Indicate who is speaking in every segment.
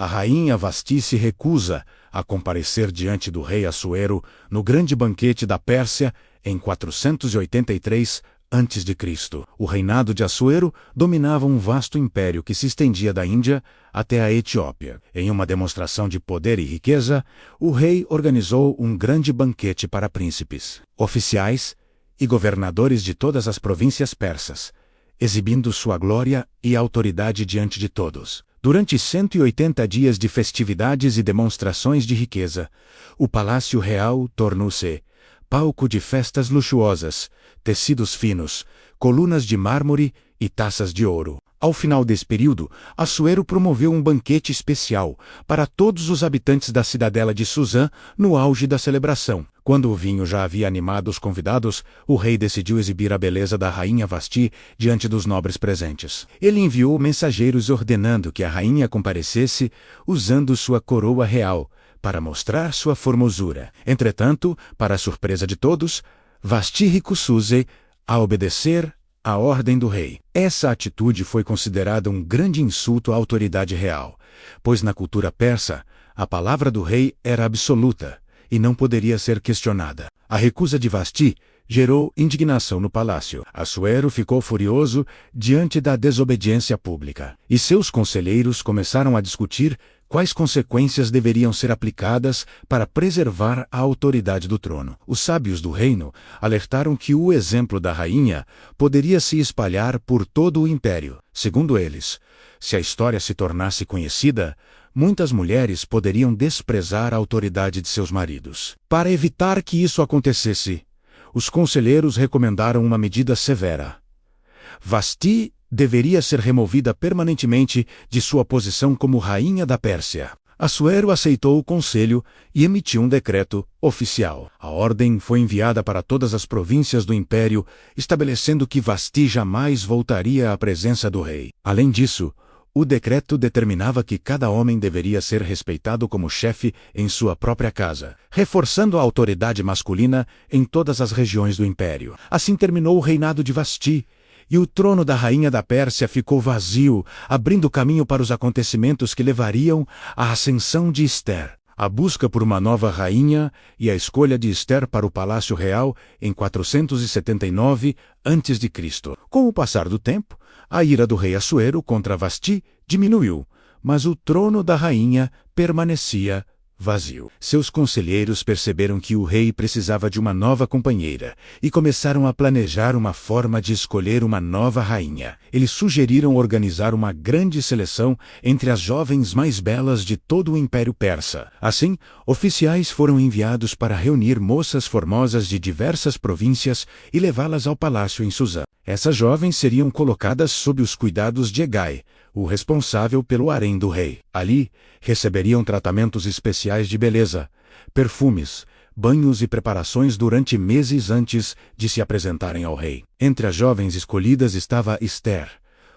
Speaker 1: A rainha Vasti se recusa a comparecer diante do rei Assuero no grande banquete da Pérsia em 483 a.C. O reinado de Assuero dominava um vasto império que se estendia da Índia até a Etiópia. Em uma demonstração de poder e riqueza, o rei organizou um grande banquete para príncipes, oficiais e governadores de todas as províncias persas, exibindo sua glória e autoridade diante de todos. Durante 180 dias de festividades e demonstrações de riqueza, o Palácio Real tornou-se palco de festas luxuosas, tecidos finos, colunas de mármore e taças de ouro. Ao final desse período, Assuero promoveu um banquete especial para todos os habitantes da cidadela de Suzã no auge da celebração. Quando o vinho já havia animado os convidados, o rei decidiu exibir a beleza da rainha Vasti diante dos nobres presentes. Ele enviou mensageiros ordenando que a rainha comparecesse usando sua coroa real, para mostrar sua formosura. Entretanto, para a surpresa de todos, Vasti recusou-se a obedecer à ordem do rei. Essa atitude foi considerada um grande insulto à autoridade real, pois na cultura persa, a palavra do rei era absoluta e não poderia ser questionada. A recusa de Vasti gerou indignação no palácio. Assuero ficou furioso diante da desobediência pública, e seus conselheiros começaram a discutir quais consequências deveriam ser aplicadas para preservar a autoridade do trono. Os sábios do reino alertaram que o exemplo da rainha poderia se espalhar por todo o império. Segundo eles, se a história se tornasse conhecida, muitas mulheres poderiam desprezar a autoridade de seus maridos. Para evitar que isso acontecesse, os conselheiros recomendaram uma medida severa. Vasti deveria ser removida permanentemente de sua posição como rainha da Pérsia. Assuero aceitou o conselho e emitiu um decreto oficial. A ordem foi enviada para todas as províncias do império, estabelecendo que Vasti jamais voltaria à presença do rei. Além disso, o decreto determinava que cada homem deveria ser respeitado como chefe em sua própria casa, reforçando a autoridade masculina em todas as regiões do império. Assim terminou o reinado de Vasti, e o trono da rainha da Pérsia ficou vazio, abrindo caminho para os acontecimentos que levariam à ascensão de Ester, a busca por uma nova rainha e a escolha de Ester para o Palácio Real em 479 a.C. Com o passar do tempo, a ira do rei Assuero contra Vasti diminuiu, mas o trono da rainha permanecia vazio. Seus conselheiros perceberam que o rei precisava de uma nova companheira e começaram a planejar uma forma de escolher uma nova rainha. Eles sugeriram organizar uma grande seleção entre as jovens mais belas de todo o Império Persa. Assim, oficiais foram enviados para reunir moças formosas de diversas províncias e levá-las ao palácio em Suzã. Essas jovens seriam colocadas sob os cuidados de Hegai, o responsável pelo harém do rei. Ali, receberiam tratamentos especiais de beleza, perfumes, banhos e preparações durante meses antes de se apresentarem ao rei. Entre as jovens escolhidas estava Ester,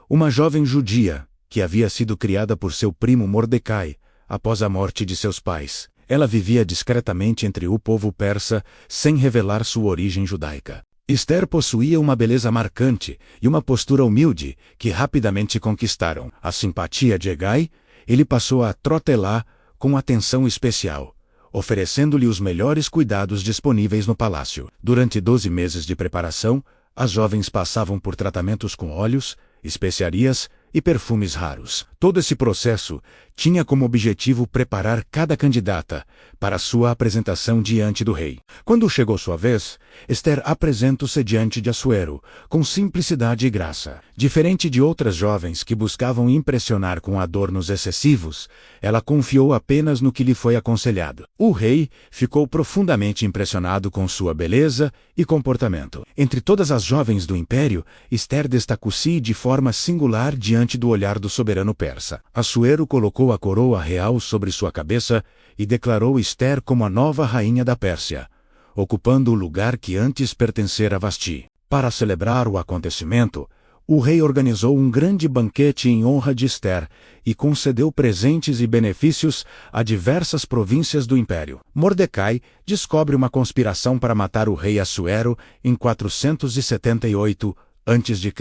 Speaker 1: uma jovem judia que havia sido criada por seu primo Mordecai após a morte de seus pais. Ela vivia discretamente entre o povo persa sem revelar sua origem judaica. Ester possuía uma beleza marcante e uma postura humilde que rapidamente conquistaram a simpatia de Hegai. Ele passou a tratá-la com atenção especial, oferecendo-lhe os melhores cuidados disponíveis no palácio. Durante 12 meses de preparação, as jovens passavam por tratamentos com óleos, especiarias e perfumes raros. Todo esse processo tinha como objetivo preparar cada candidata para sua apresentação diante do rei. Quando chegou sua vez, Ester apresentou-se diante de Assuero, com simplicidade e graça. Diferente de outras jovens que buscavam impressionar com adornos excessivos, ela confiou apenas no que lhe foi aconselhado. O rei ficou profundamente impressionado com sua beleza e comportamento. Entre todas as jovens do império, Ester destacou-se de forma singular diante do olhar do soberano persa. Assuero colocou a coroa real sobre sua cabeça e declarou Ester como a nova rainha da Pérsia, ocupando o lugar que antes pertencera a Vasti. Para celebrar o acontecimento, o rei organizou um grande banquete em honra de Ester e concedeu presentes e benefícios a diversas províncias do império. Mordecai descobre uma conspiração para matar o rei Assuero em 478 a.C.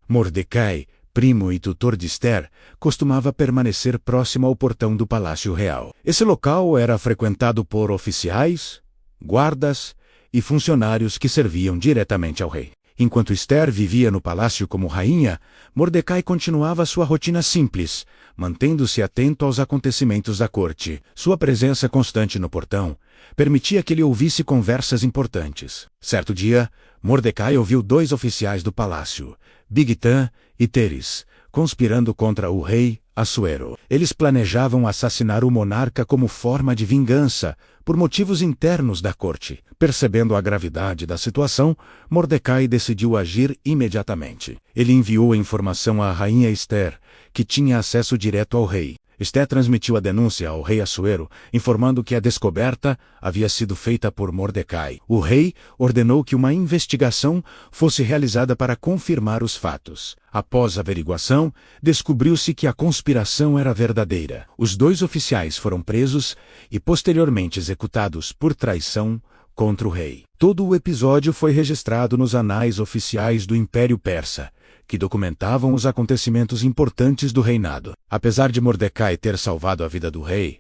Speaker 1: Mordecai primo e tutor de Esther, costumava permanecer próximo ao portão do Palácio Real. Esse local era frequentado por oficiais, guardas e funcionários que serviam diretamente ao rei. Enquanto Esther vivia no palácio como rainha, Mordecai continuava sua rotina simples, mantendo-se atento aos acontecimentos da corte. Sua presença constante no portão permitia que ele ouvisse conversas importantes. Certo dia, Mordecai ouviu 2 oficiais do palácio, Bigtan e Teres, conspirando contra o rei Assuero. Eles planejavam assassinar o monarca como forma de vingança, por motivos internos da corte. Percebendo a gravidade da situação, Mordecai decidiu agir imediatamente. Ele enviou a informação à rainha Esther, que tinha acesso direto ao rei. Esther transmitiu a denúncia ao rei Assuero, informando que a descoberta havia sido feita por Mordecai. O rei ordenou que uma investigação fosse realizada para confirmar os fatos. Após a averiguação, descobriu-se que a conspiração era verdadeira. Os 2 oficiais foram presos e posteriormente executados por traição contra o rei. Todo o episódio foi registrado nos anais oficiais do Império Persa, que documentavam os acontecimentos importantes do reinado. Apesar de Mordecai ter salvado a vida do rei,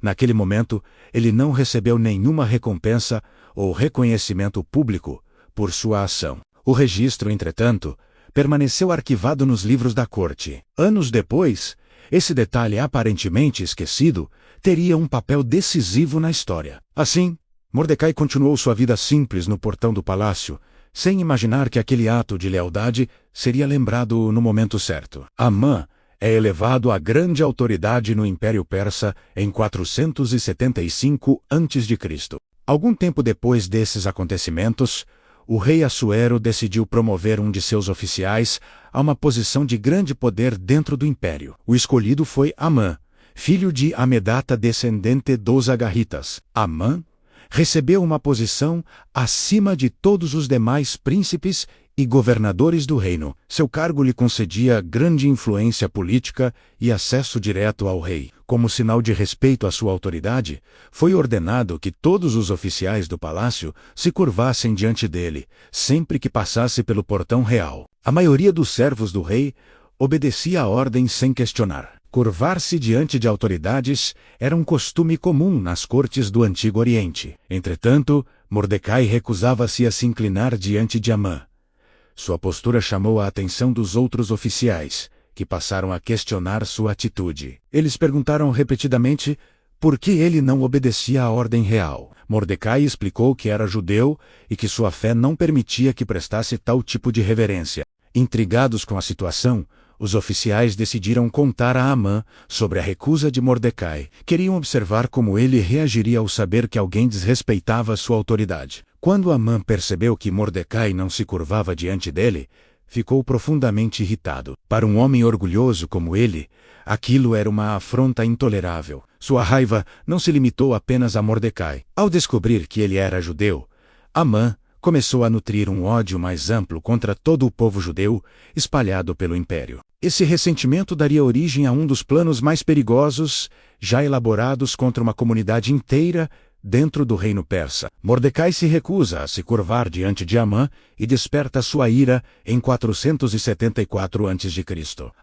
Speaker 1: naquele momento ele não recebeu nenhuma recompensa ou reconhecimento público por sua ação. O registro, entretanto, permaneceu arquivado nos livros da corte. Anos depois, esse detalhe aparentemente esquecido teria um papel decisivo na história. Assim, Mordecai continuou sua vida simples no portão do palácio, sem imaginar que aquele ato de lealdade seria lembrado no momento certo. Amã é elevado a grande autoridade no Império Persa em 475 a.C. Algum tempo depois desses acontecimentos, o rei Assuero decidiu promover um de seus oficiais a uma posição de grande poder dentro do império. O escolhido foi Amã, filho de Amedata, descendente dos Agarritas. Amã recebeu uma posição acima de todos os demais príncipes e governadores do reino. Seu cargo lhe concedia grande influência política e acesso direto ao rei. Como sinal de respeito à sua autoridade, foi ordenado que todos os oficiais do palácio se curvassem diante dele, sempre que passasse pelo portão real. A maioria dos servos do rei obedecia a ordem sem questionar. Curvar-se diante de autoridades era um costume comum nas cortes do Antigo Oriente. Entretanto, Mordecai recusava-se a se inclinar diante de Amã. Sua postura chamou a atenção dos outros oficiais, que passaram a questionar sua atitude. Eles perguntaram repetidamente por que ele não obedecia à ordem real. Mordecai explicou que era judeu e que sua fé não permitia que prestasse tal tipo de reverência. Intrigados com a situação, os oficiais decidiram contar a Amã sobre a recusa de Mordecai. Queriam observar como ele reagiria ao saber que alguém desrespeitava sua autoridade. Quando Amã percebeu que Mordecai não se curvava diante dele, ficou profundamente irritado. Para um homem orgulhoso como ele, aquilo era uma afronta intolerável. Sua raiva não se limitou apenas a Mordecai. Ao descobrir que ele era judeu, Amã começou a nutrir um ódio mais amplo contra todo o povo judeu espalhado pelo império. Esse ressentimento daria origem a um dos planos mais perigosos já elaborados contra uma comunidade inteira dentro do reino persa. Mordecai se recusa a se curvar diante de Amã e desperta sua ira em 474 a.C.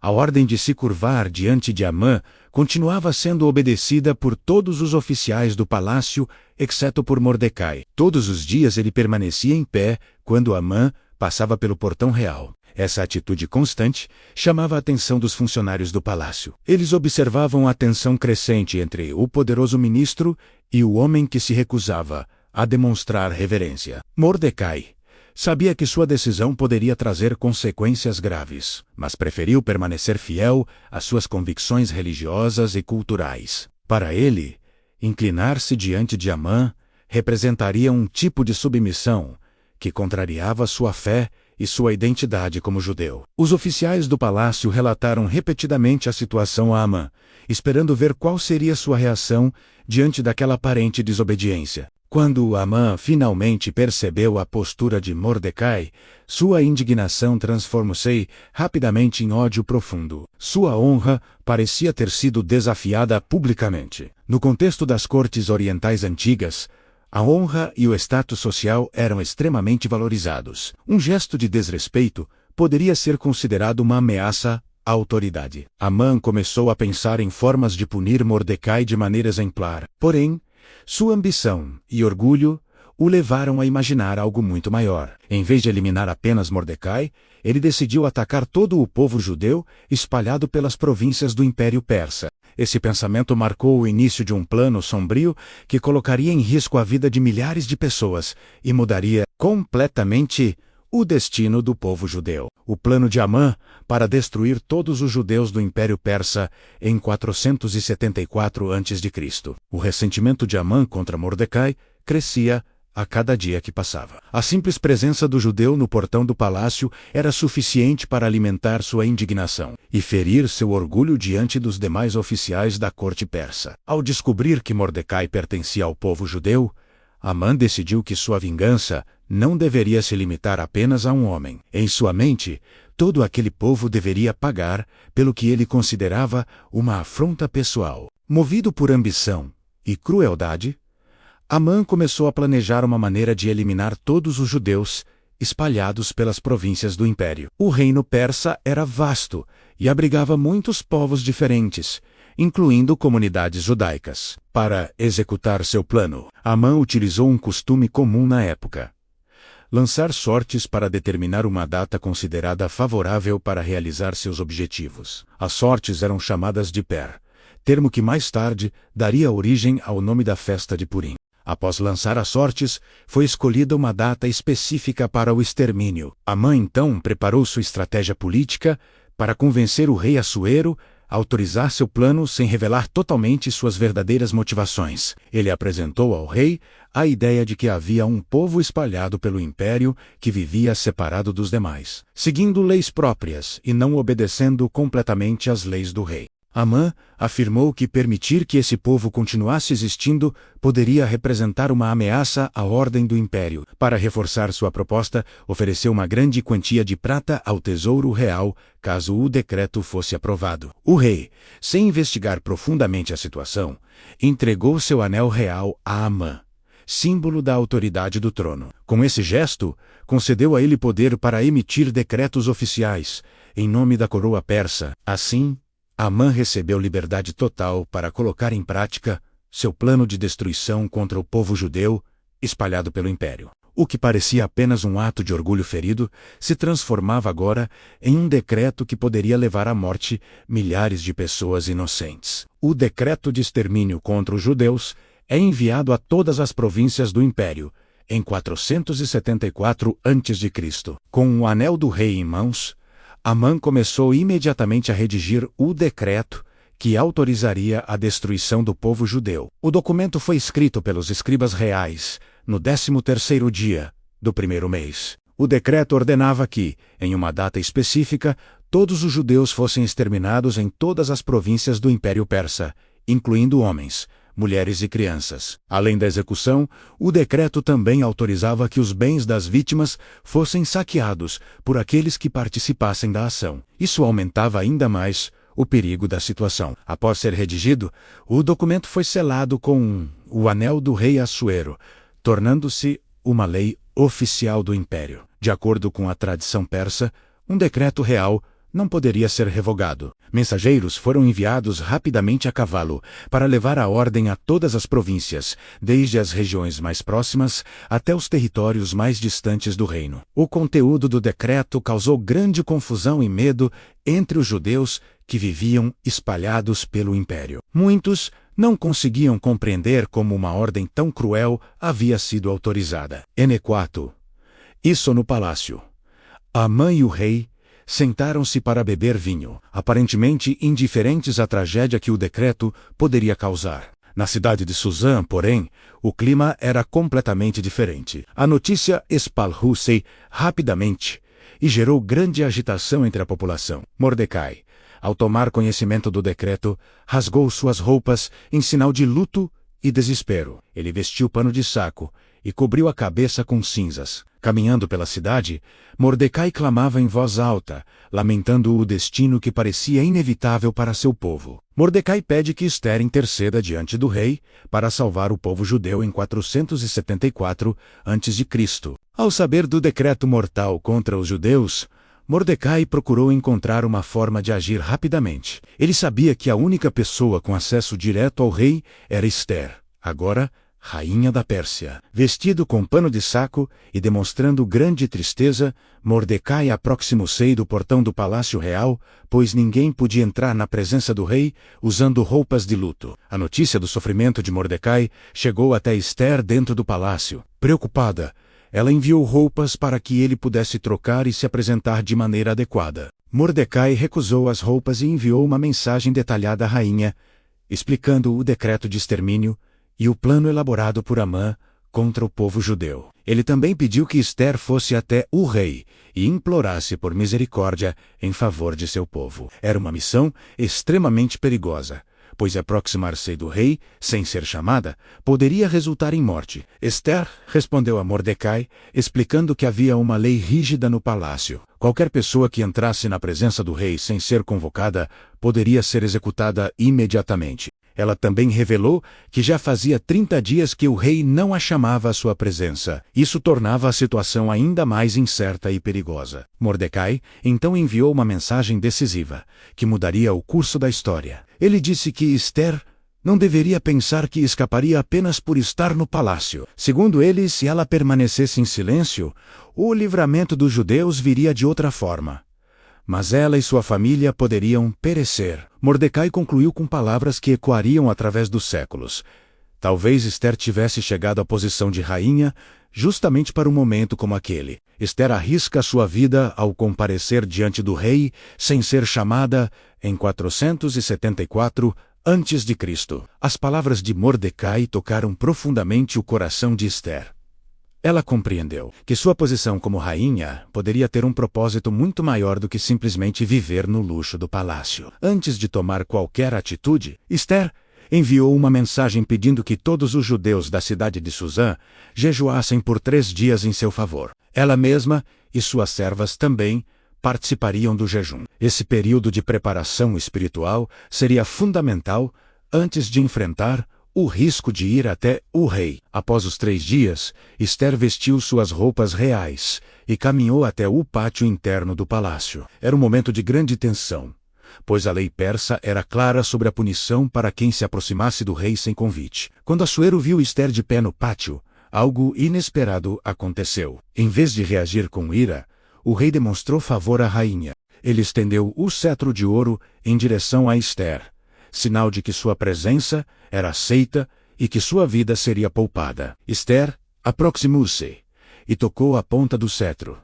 Speaker 1: A ordem de se curvar diante de Amã continuava sendo obedecida por todos os oficiais do palácio, exceto por Mordecai. Todos os dias ele permanecia em pé quando Amã passava pelo portão real. Essa atitude constante chamava a atenção dos funcionários do palácio. Eles observavam a tensão crescente entre o poderoso ministro e o homem que se recusava a demonstrar reverência. Mordecai sabia que sua decisão poderia trazer consequências graves, mas preferiu permanecer fiel às suas convicções religiosas e culturais. Para ele, inclinar-se diante de Amã representaria um tipo de submissão que contrariava sua fé e sua identidade como judeu. Os oficiais do palácio relataram repetidamente a situação a Amã, esperando ver qual seria sua reação diante daquela aparente desobediência. Quando Amã finalmente percebeu a postura de Mordecai, sua indignação transformou-se rapidamente em ódio profundo. Sua honra parecia ter sido desafiada publicamente. No contexto das cortes orientais antigas, a honra e o status social eram extremamente valorizados. Um gesto de desrespeito poderia ser considerado uma ameaça a autoridade. Amã começou a pensar em formas de punir Mordecai de maneira exemplar. Porém, sua ambição e orgulho o levaram a imaginar algo muito maior. Em vez de eliminar apenas Mordecai, ele decidiu atacar todo o povo judeu espalhado pelas províncias do Império Persa. Esse pensamento marcou o início de um plano sombrio que colocaria em risco a vida de milhares de pessoas e mudaria completamente o destino do povo judeu. O plano de Amã para destruir todos os judeus do Império Persa em 474 a.C. O ressentimento de Amã contra Mordecai crescia a cada dia que passava. A simples presença do judeu no portão do palácio era suficiente para alimentar sua indignação e ferir seu orgulho diante dos demais oficiais da corte persa. Ao descobrir que Mordecai pertencia ao povo judeu, Amã decidiu que sua vingança não deveria se limitar apenas a um homem. Em sua mente, todo aquele povo deveria pagar pelo que ele considerava uma afronta pessoal. Movido por ambição e crueldade, Amã começou a planejar uma maneira de eliminar todos os judeus espalhados pelas províncias do império. O reino persa era vasto e abrigava muitos povos diferentes, incluindo comunidades judaicas. Para executar seu plano, Amã utilizou um costume comum na época: lançar sortes para determinar uma data considerada favorável para realizar seus objetivos. As sortes eram chamadas de Per, termo que mais tarde daria origem ao nome da festa de Purim. Após lançar as sortes, foi escolhida uma data específica para o extermínio. Amã então preparou sua estratégia política para convencer o rei Assuero a autorizar seu plano sem revelar totalmente suas verdadeiras motivações. Ele apresentou ao rei a ideia de que havia um povo espalhado pelo império que vivia separado dos demais, seguindo leis próprias e não obedecendo completamente às leis do rei. Amã afirmou que permitir que esse povo continuasse existindo poderia representar uma ameaça à ordem do império. Para reforçar sua proposta, ofereceu uma grande quantia de prata ao tesouro real caso o decreto fosse aprovado. O rei, sem investigar profundamente a situação, entregou seu anel real a Amã, símbolo da autoridade do trono. Com esse gesto, concedeu a ele poder para emitir decretos oficiais em nome da coroa persa. Assim, Amã recebeu liberdade total para colocar em prática seu plano de destruição contra o povo judeu espalhado pelo império. O que parecia apenas um ato de orgulho ferido se transformava agora em um decreto que poderia levar à morte milhares de pessoas inocentes. O decreto de extermínio contra os judeus é enviado a todas as províncias do império em 474 a.C. Com o anel do rei em mãos, Amã começou imediatamente a redigir o decreto que autorizaria a destruição do povo judeu. O documento foi escrito pelos escribas reais no 13º dia do primeiro mês. O decreto ordenava que, em uma data específica, todos os judeus fossem exterminados em todas as províncias do Império Persa, incluindo homens, mulheres e crianças. Além da execução, o decreto também autorizava que os bens das vítimas fossem saqueados por aqueles que participassem da ação. Isso aumentava ainda mais o perigo da situação. Após ser redigido, o documento foi selado com o anel do rei Assuero, tornando-se uma lei oficial do império. De acordo com a tradição persa, um decreto real não poderia ser revogado. Mensageiros foram enviados rapidamente a cavalo para levar a ordem a todas as províncias, desde as regiões mais próximas até os territórios mais distantes do reino. O conteúdo do decreto causou grande confusão e medo entre os judeus que viviam espalhados pelo império. Muitos não conseguiam compreender como uma ordem tão cruel havia sido autorizada. N4. Isso no palácio. Amã e o rei sentaram-se para beber vinho, aparentemente indiferentes à tragédia que o decreto poderia causar. Na cidade de Suzã, porém, o clima era completamente diferente. A notícia espalhou-se rapidamente e gerou grande agitação entre a população. Mordecai, ao tomar conhecimento do decreto, rasgou suas roupas em sinal de luto e desespero. Ele vestiu pano de saco e cobriu a cabeça com cinzas. Caminhando pela cidade, Mordecai clamava em voz alta, lamentando o destino que parecia inevitável para seu povo. Mordecai pede que Ester interceda diante do rei para salvar o povo judeu em 474 a.C. Ao saber do decreto mortal contra os judeus, Mordecai procurou encontrar uma forma de agir rapidamente. Ele sabia que a única pessoa com acesso direto ao rei era Ester, agora rainha da Pérsia. Vestido com pano de saco e demonstrando grande tristeza, Mordecai aproximou-se do portão do palácio real, pois ninguém podia entrar na presença do rei usando roupas de luto. A notícia do sofrimento de Mordecai chegou até Ester dentro do palácio. Preocupada, ela enviou roupas para que ele pudesse trocar e se apresentar de maneira adequada. Mordecai recusou as roupas e enviou uma mensagem detalhada à rainha, explicando o decreto de extermínio e o plano elaborado por Amã contra o povo judeu. Ele também pediu que Ester fosse até o rei e implorasse por misericórdia em favor de seu povo. Era uma missão extremamente perigosa, pois aproximar-se do rei, sem ser chamada, poderia resultar em morte. Ester respondeu a Mordecai, explicando que havia uma lei rígida no palácio. Qualquer pessoa que entrasse na presença do rei sem ser convocada poderia ser executada imediatamente. Ela também revelou que já fazia 30 dias que o rei não a chamava à sua presença. Isso tornava a situação ainda mais incerta e perigosa. Mordecai então enviou uma mensagem decisiva, que mudaria o curso da história. Ele disse que Ester não deveria pensar que escaparia apenas por estar no palácio. Segundo ele, se ela permanecesse em silêncio, o livramento dos judeus viria de outra forma. Mas ela e sua família poderiam perecer. Mordecai concluiu com palavras que ecoariam através dos séculos. Talvez Ester tivesse chegado à posição de rainha justamente para um momento como aquele. Ester arrisca sua vida ao comparecer diante do rei sem ser chamada em 474 a.C. As palavras de Mordecai tocaram profundamente o coração de Ester. Ela compreendeu que sua posição como rainha poderia ter um propósito muito maior do que simplesmente viver no luxo do palácio. Antes de tomar qualquer atitude, Ester enviou uma mensagem pedindo que todos os judeus da cidade de Suzã jejuassem por 3 dias em seu favor. Ela mesma e suas servas também participariam do jejum. Esse período de preparação espiritual seria fundamental antes de enfrentar o risco de ir até o rei. Após os 3 dias, Ester vestiu suas roupas reais e caminhou até o pátio interno do palácio. Era um momento de grande tensão, pois a lei persa era clara sobre a punição para quem se aproximasse do rei sem convite. Quando Assuero viu Ester de pé no pátio, algo inesperado aconteceu. Em vez de reagir com ira, o rei demonstrou favor à rainha. Ele estendeu o cetro de ouro em direção a Ester, sinal de que sua presença era aceita e que sua vida seria poupada. Ester aproximou-se e tocou a ponta do cetro,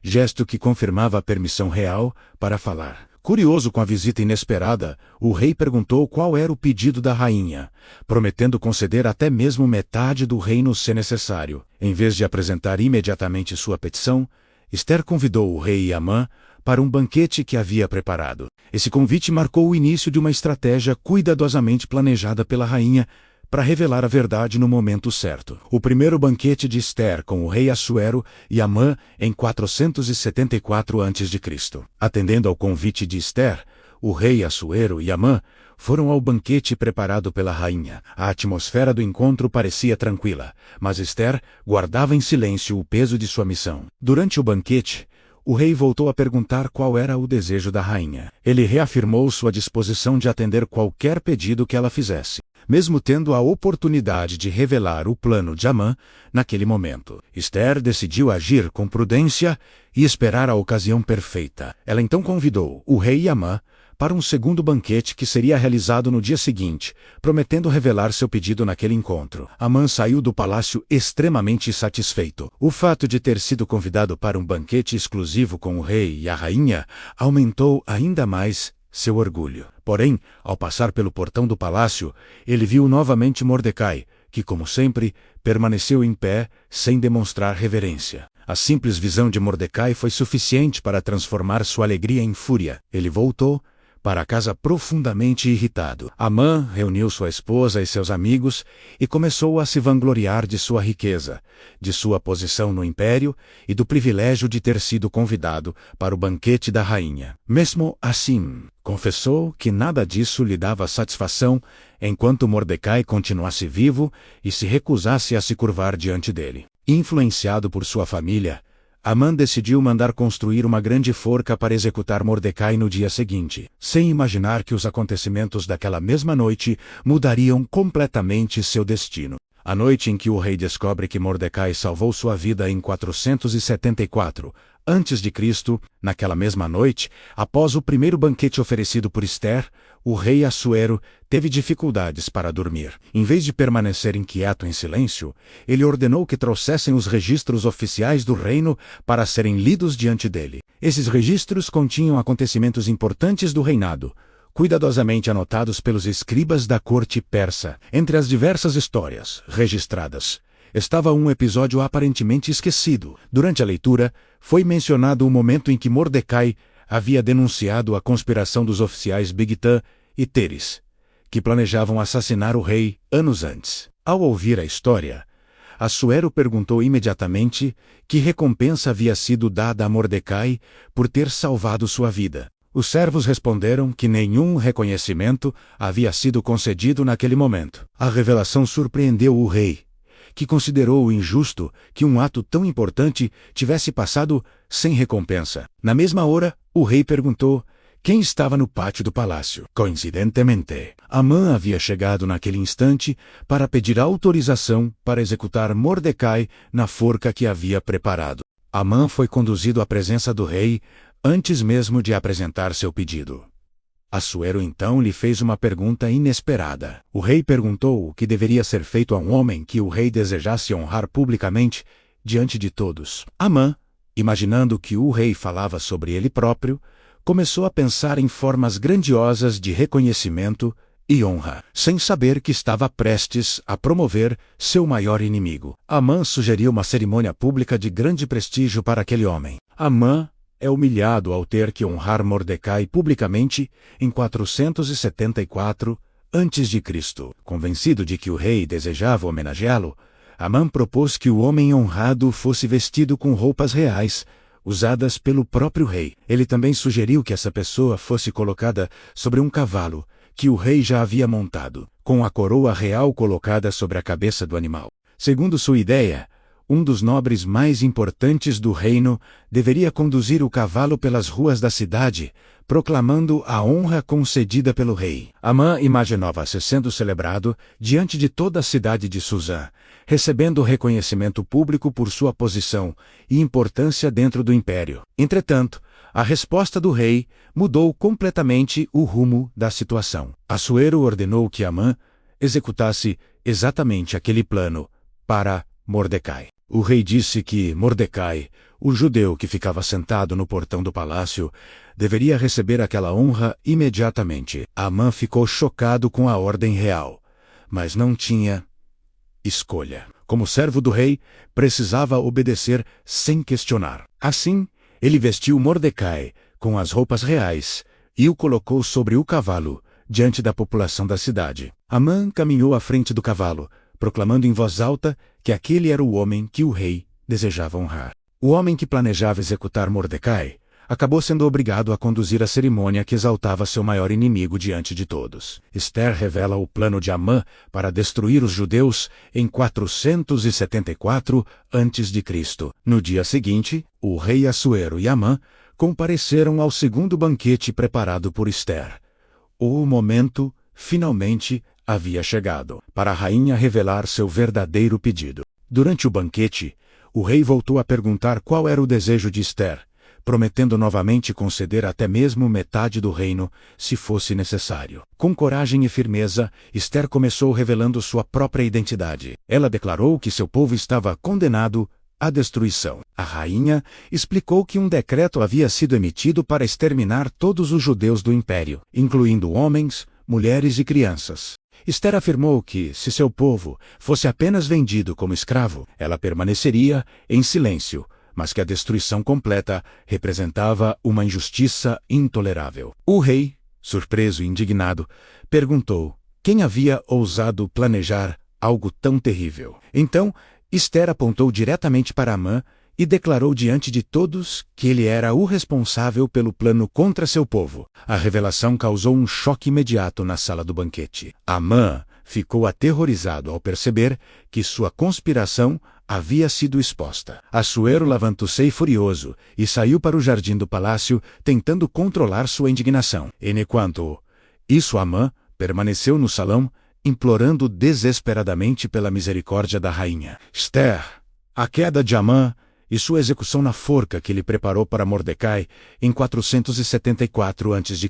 Speaker 1: gesto que confirmava a permissão real para falar. Curioso com a visita inesperada, o rei perguntou qual era o pedido da rainha, prometendo conceder até mesmo metade do reino se necessário. Em vez de apresentar imediatamente sua petição, Ester convidou o rei Amã para um banquete que havia preparado. Esse convite marcou o início de uma estratégia cuidadosamente planejada pela rainha para revelar a verdade no momento certo. O primeiro banquete de Ester com o rei Assuero e Amã em 474 a.C. Atendendo ao convite de Ester, o rei Assuero e Amã foram ao banquete preparado pela rainha. A atmosfera do encontro parecia tranquila, mas Ester guardava em silêncio o peso de sua missão. Durante o banquete, o rei voltou a perguntar qual era o desejo da rainha. Ele reafirmou sua disposição de atender qualquer pedido que ela fizesse, mesmo tendo a oportunidade de revelar o plano de Amã naquele momento. Ester decidiu agir com prudência e esperar a ocasião perfeita. Ela então convidou o rei Amã para um segundo banquete que seria realizado no dia seguinte, prometendo revelar seu pedido naquele encontro. Amã saiu do palácio extremamente satisfeito. O fato de ter sido convidado para um banquete exclusivo com o rei e a rainha aumentou ainda mais seu orgulho. Porém, ao passar pelo portão do palácio, ele viu novamente Mordecai, que, como sempre, permaneceu em pé, sem demonstrar reverência. A simples visão de Mordecai foi suficiente para transformar sua alegria em fúria. Ele voltou para casa profundamente irritado. Amã reuniu sua esposa e seus amigos e começou a se vangloriar de sua riqueza, de sua posição no império e do privilégio de ter sido convidado para o banquete da rainha. Mesmo assim, confessou que nada disso lhe dava satisfação enquanto Mordecai continuasse vivo e se recusasse a se curvar diante dele. Influenciado por sua família, Amã decidiu mandar construir uma grande forca para executar Mordecai no dia seguinte, sem imaginar que os acontecimentos daquela mesma noite mudariam completamente seu destino. A noite em que o rei descobre que Mordecai salvou sua vida em 474 a.C., naquela mesma noite, após o primeiro banquete oferecido por Ester, o rei Assuero teve dificuldades para dormir. Em vez de permanecer inquieto em silêncio, ele ordenou que trouxessem os registros oficiais do reino para serem lidos diante dele. Esses registros continham acontecimentos importantes do reinado, cuidadosamente anotados pelos escribas da corte persa. Entre as diversas histórias registradas, estava um episódio aparentemente esquecido. Durante a leitura, foi mencionado o momento em que Mordecai havia denunciado a conspiração dos oficiais Bigtã e Teres, que planejavam assassinar o rei anos antes. Ao ouvir a história, Assuero perguntou imediatamente que recompensa havia sido dada a Mordecai por ter salvado sua vida. Os servos responderam que nenhum reconhecimento havia sido concedido naquele momento. A revelação surpreendeu o rei, que considerou injusto que um ato tão importante tivesse passado sem recompensa. Na mesma hora, o rei perguntou quem estava no pátio do palácio. Coincidentemente, Amã havia chegado naquele instante para pedir autorização para executar Mordecai na forca que havia preparado. Amã foi conduzido à presença do rei antes mesmo de apresentar seu pedido. Assuero então lhe fez uma pergunta inesperada. O rei perguntou o que deveria ser feito a um homem que o rei desejasse honrar publicamente diante de todos. Amã, imaginando que o rei falava sobre ele próprio, começou a pensar em formas grandiosas de reconhecimento e honra, sem saber que estava prestes a promover seu maior inimigo. Amã sugeriu uma cerimônia pública de grande prestígio para aquele homem. Amã é humilhado ao ter que honrar Mordecai publicamente em 474 a.C. Convencido de que o rei desejava homenageá-lo, Amã propôs que o homem honrado fosse vestido com roupas reais, usadas pelo próprio rei. Ele também sugeriu que essa pessoa fosse colocada sobre um cavalo que o rei já havia montado, com a coroa real colocada sobre a cabeça do animal. Segundo sua ideia, um dos nobres mais importantes do reino deveria conduzir o cavalo pelas ruas da cidade, proclamando a honra concedida pelo rei. Amã imaginava-se sendo celebrado diante de toda a cidade de Suzã, recebendo reconhecimento público por sua posição e importância dentro do império. Entretanto, a resposta do rei mudou completamente o rumo da situação. Assuero ordenou que Amã executasse exatamente aquele plano para Mordecai. O rei disse que Mordecai, o judeu que ficava sentado no portão do palácio, deveria receber aquela honra imediatamente. Amã ficou chocado com a ordem real, mas não tinha escolha. Como servo do rei, precisava obedecer sem questionar. Assim, ele vestiu Mordecai com as roupas reais e o colocou sobre o cavalo, diante da população da cidade. Amã caminhou à frente do cavalo, proclamando em voz alta que aquele era o homem que o rei desejava honrar. O homem que planejava executar Mordecai acabou sendo obrigado a conduzir a cerimônia que exaltava seu maior inimigo diante de todos. Ester revela o plano de Amã para destruir os judeus em 474 a.C. No dia seguinte, o rei Assuero e Amã compareceram ao segundo banquete preparado por Ester. O momento, finalmente, havia chegado para a rainha revelar seu verdadeiro pedido. Durante o banquete, o rei voltou a perguntar qual era o desejo de Ester, prometendo novamente conceder até mesmo metade do reino, se fosse necessário. Com coragem e firmeza, Ester começou revelando sua própria identidade. Ela declarou que seu povo estava condenado à destruição. A rainha explicou que um decreto havia sido emitido para exterminar todos os judeus do império, incluindo homens, mulheres e crianças. Ester afirmou que, se seu povo fosse apenas vendido como escravo, ela permaneceria em silêncio, mas que a destruição completa representava uma injustiça intolerável. O rei, surpreso e indignado, perguntou quem havia ousado planejar algo tão terrível. Então, Ester apontou diretamente para Amã e declarou diante de todos que ele era o responsável pelo plano contra seu povo. A revelação causou um choque imediato na sala do banquete. Amã ficou aterrorizado ao perceber que sua conspiração havia sido exposta. Assuero levantou-se furioso e saiu para o jardim do palácio, tentando controlar sua indignação. Enquanto isso, Amã permaneceu no salão, implorando desesperadamente pela misericórdia da rainha. Esther, a queda de Amã e sua execução na forca que ele preparou para Mordecai em 474 a.C.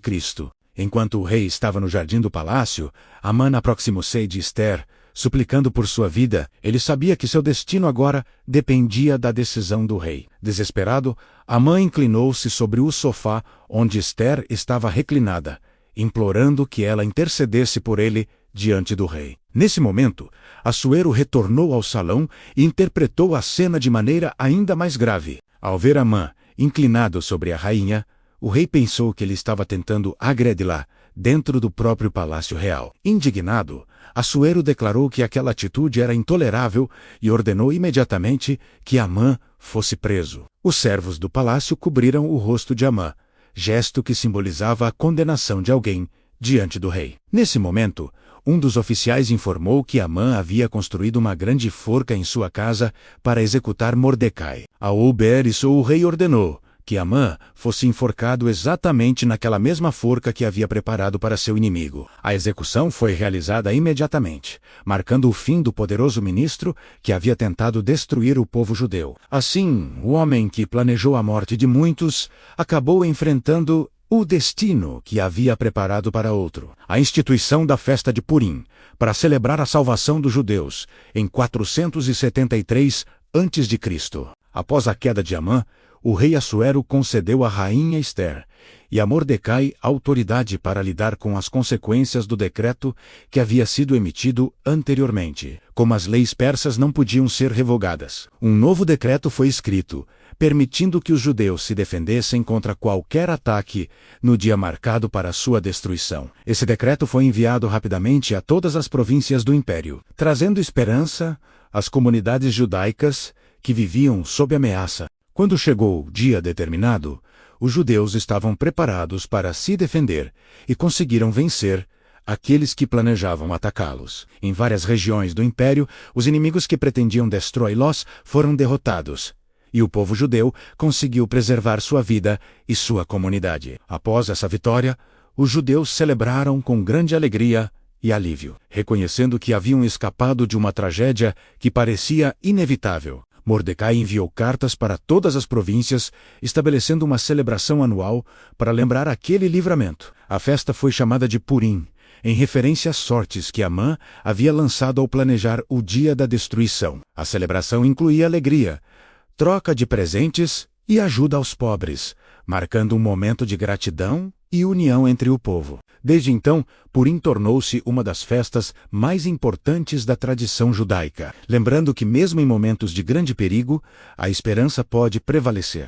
Speaker 1: Enquanto o rei estava no jardim do palácio, Amã aproximou-se de Esther, suplicando por sua vida. Ele sabia que seu destino agora dependia da decisão do rei. Desesperado, Amã inclinou-se sobre o sofá onde Esther estava reclinada, implorando que ela intercedesse por ele diante do rei. Nesse momento, Assuero retornou ao salão e interpretou a cena de maneira ainda mais grave. Ao ver Amã inclinado sobre a rainha, o rei pensou que ele estava tentando agredi-la dentro do próprio palácio real. Indignado, Assuero declarou que aquela atitude era intolerável e ordenou imediatamente que Amã fosse preso. Os servos do palácio cobriram o rosto de Amã, gesto que simbolizava a condenação de alguém diante do rei. Nesse momento, um dos oficiais informou que Amã havia construído uma grande forca em sua casa para executar Mordecai. Ao ouvir isso, o rei ordenou que Amã fosse enforcado exatamente naquela mesma forca que havia preparado para seu inimigo. A execução foi realizada imediatamente, marcando o fim do poderoso ministro que havia tentado destruir o povo judeu. Assim, o homem que planejou a morte de muitos acabou enfrentando o destino que havia preparado para outro. A instituição da festa de Purim, para celebrar a salvação dos judeus, em 473 a.C. Após a queda de Amã, o rei Assuero concedeu à rainha Esther e a Mordecai autoridade para lidar com as consequências do decreto que havia sido emitido anteriormente. Como as leis persas não podiam ser revogadas, um novo decreto foi escrito, permitindo que os judeus se defendessem contra qualquer ataque no dia marcado para sua destruição. Esse decreto foi enviado rapidamente a todas as províncias do império, trazendo esperança às comunidades judaicas que viviam sob ameaça. Quando chegou o dia determinado, os judeus estavam preparados para se defender e conseguiram vencer aqueles que planejavam atacá-los. Em várias regiões do império, os inimigos que pretendiam destruí-los foram derrotados, e o povo judeu conseguiu preservar sua vida e sua comunidade. Após essa vitória, os judeus celebraram com grande alegria e alívio, reconhecendo que haviam escapado de uma tragédia que parecia inevitável. Mordecai enviou cartas para todas as províncias, estabelecendo uma celebração anual para lembrar aquele livramento. A festa foi chamada de Purim, em referência às sortes que Amã havia lançado ao planejar o dia da destruição. A celebração incluía alegria, troca de presentes e ajuda aos pobres, marcando um momento de gratidão e união entre o povo. Desde então, Purim tornou-se uma das festas mais importantes da tradição judaica, lembrando que mesmo em momentos de grande perigo, a esperança pode prevalecer.